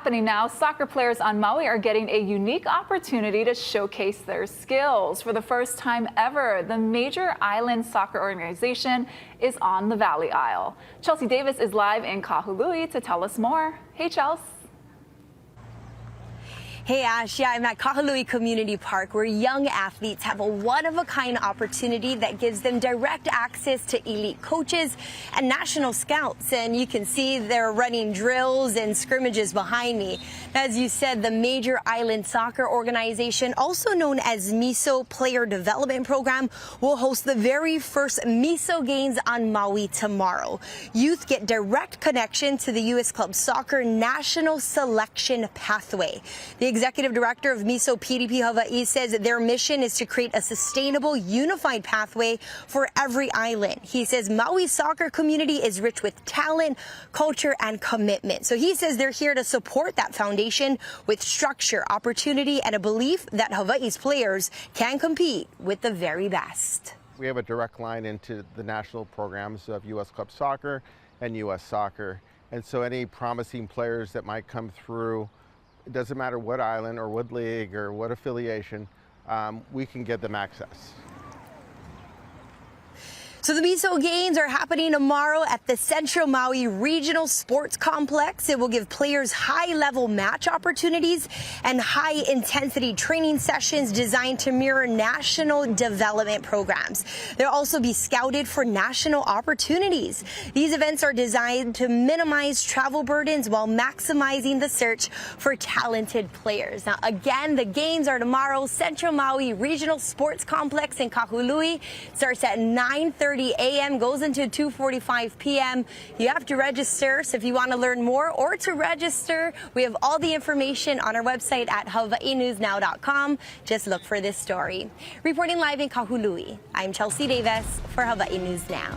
happening now. Soccer players on Maui are getting a unique opportunity to showcase their skills. For the first time ever, the major island soccer organization is on the Valley Isle. Chelsea Davis is live in Kahului to tell us more. Hey, Chelsea. Hey Ash, yeah, I'm at Kahului Community Park where young athletes have a one-of-a-kind opportunity that gives them direct access to elite coaches and national scouts. And you can see they're running drills and scrimmages behind me. As you said, the major island soccer organization, also known as MISO Player Development Program, will host the very first MISO games on Maui tomorrow. Youth get direct connection to the U.S. Club Soccer National Selection Pathway. The executive director of MISO PDP Hawaii says that their mission is to create a sustainable, unified pathway for every island. He says Maui's soccer community is rich with talent, culture, and commitment. So he says they're here to support that foundation with structure, opportunity, and a belief that Hawaii's players can compete with the very best. We have a direct line into the national programs of U.S. Club Soccer and U.S. Soccer. And so any promising players that might come through, it doesn't matter what island or what league or what affiliation, we can get them access. So the MISO games are happening tomorrow at the Central Maui Regional Sports Complex. It will give players high-level match opportunities and high-intensity training sessions designed to mirror national development programs. They'll also be scouted for national opportunities. These events are designed to minimize travel burdens while maximizing the search for talented players. Now, again, the games are tomorrow. Central Maui Regional Sports Complex in Kahului starts at 9:30 a.m. goes into 2:45 p.m. You have to register, so if you want to learn more or to register, we have all the information on our website at hawaiinewsnow.com. Just look for this story. Reporting live in Kahului, I'm Chelsea Davis for Hawaii News Now.